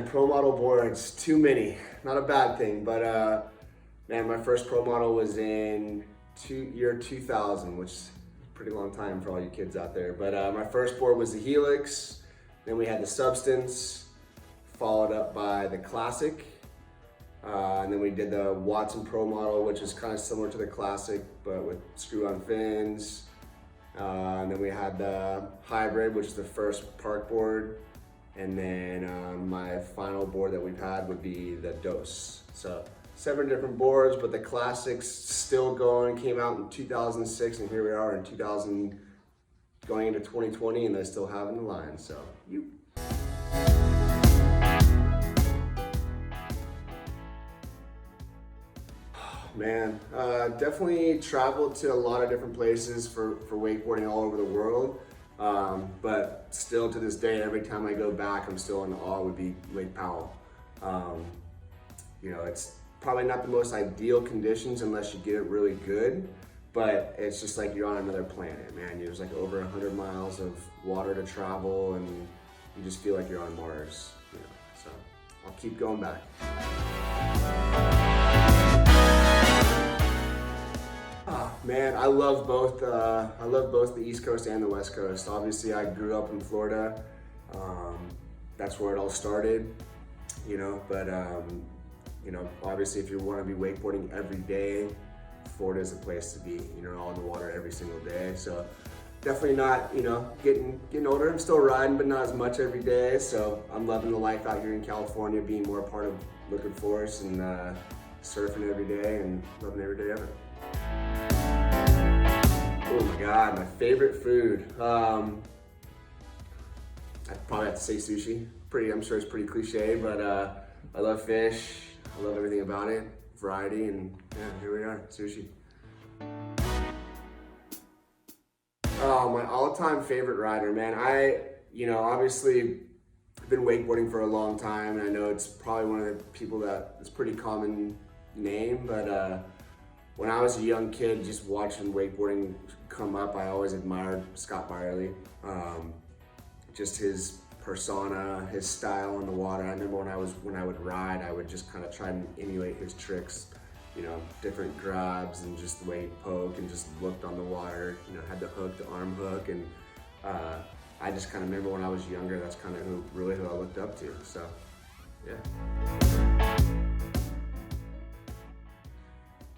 pro model boards, too many. Not a bad thing, but man, my first pro model was in year 2000, which is a pretty long time for all you kids out there. But my first board was the Helix, then we had the Substance, followed up by the Classic, and then we did the Watson Pro model, which is kind of similar to the Classic, but with screw-on fins. And then we had the Hybrid, which is the first park board. And then my final board that we've had would be the Dose. So 7 different boards, but the Classic's still going, came out in 2006, and here we are in 2000, going into 2020, and they still have in the line, so you. Man, definitely traveled to a lot of different places for wakeboarding all over the world. But still to this day, every time I go back, I'm still in awe would be Lake Powell. You know, it's probably not the most ideal conditions unless you get it really good, but it's just like you're on another planet, man. There's like over 100 miles of water to travel, and you just feel like you're on Mars, you know, so I'll keep going back. Man, I love both the East Coast and the West Coast. Obviously, I grew up in Florida. That's where it all started, you know, but you know, obviously if you want to be wakeboarding every day, Florida is the place to be, you know, all in the water every single day. So definitely not, you know, getting older. I'm still riding, but not as much every day. So I'm loving the life out here in California, being more a part of Liquid Force and surfing every day and loving every day of it. Oh my God, my favorite food. I'd probably have to say sushi. I'm sure it's pretty cliche, but I love fish. I love everything about it, variety, and yeah, here we are, sushi. Oh, my all-time favorite rider, man. You know, obviously been wakeboarding for a long time, and I know it's probably one of the people that it's a pretty common name, but when I was a young kid, just watching wakeboarding come up, I always admired Scott Byerly. Just his persona, his style on the water. I remember when I would ride, I would just kind of try and emulate his tricks, you know, different grabs and just the way he'd poke and just looked on the water, you know, had the hook, the arm hook, and I just kind of remember when I was younger, that's kind of who I looked up to, so yeah.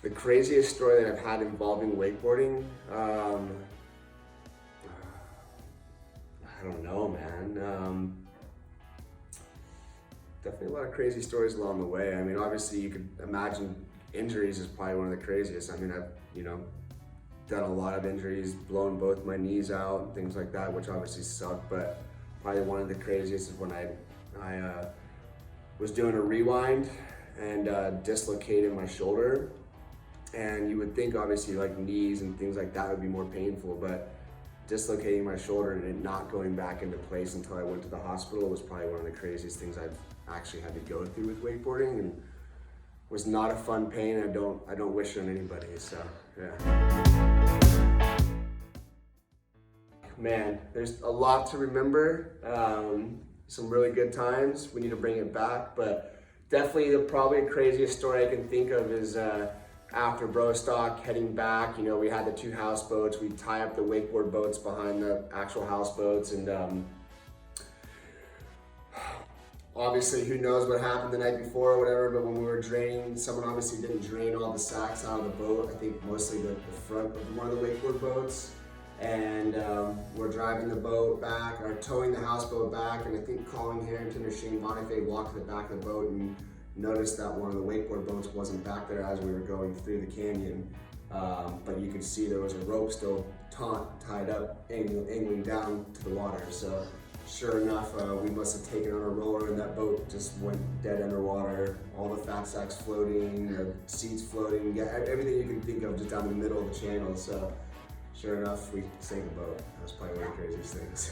The craziest story that I've had involving wakeboarding, I don't know, man. Definitely a lot of crazy stories along the way. I mean, obviously you could imagine injuries is probably one of the craziest. I mean, I've, you know, done a lot of injuries, blown both my knees out and things like that, which obviously suck, but probably one of the craziest is when I was doing a rewind and dislocated my shoulder. And you would think obviously like knees and things like that would be more painful, but dislocating my shoulder and it not going back into place until I went to the hospital was probably one of the craziest things I've actually had to go through with wakeboarding, and was not a fun pain. I don't wish it on anybody, so yeah. Man, there's a lot to remember. Some really good times. We need to bring it back, but definitely probably the craziest story I can think of is after Brostock, heading back, you know, we had the 2 houseboats. We'd tie up the wakeboard boats behind the actual houseboats, and obviously who knows what happened the night before or whatever, but when we were draining, someone obviously didn't drain all the sacks out of the boat. I think mostly the front of one of the wakeboard boats. And we're driving the boat back, or towing the houseboat back, and I think Colin Harrington or Shane Bonifay walked to the back of the boat and noticed that one of the wakeboard boats wasn't back there as we were going through the canyon. But you could see there was a rope still tied up, angling down to the water. So sure enough, we must have taken on a roller and that boat just went dead underwater. All the fat sacks floating, the seats floating, everything you can think of just down in the middle of the channel. So sure enough, we sank the boat. That was probably one of the craziest things.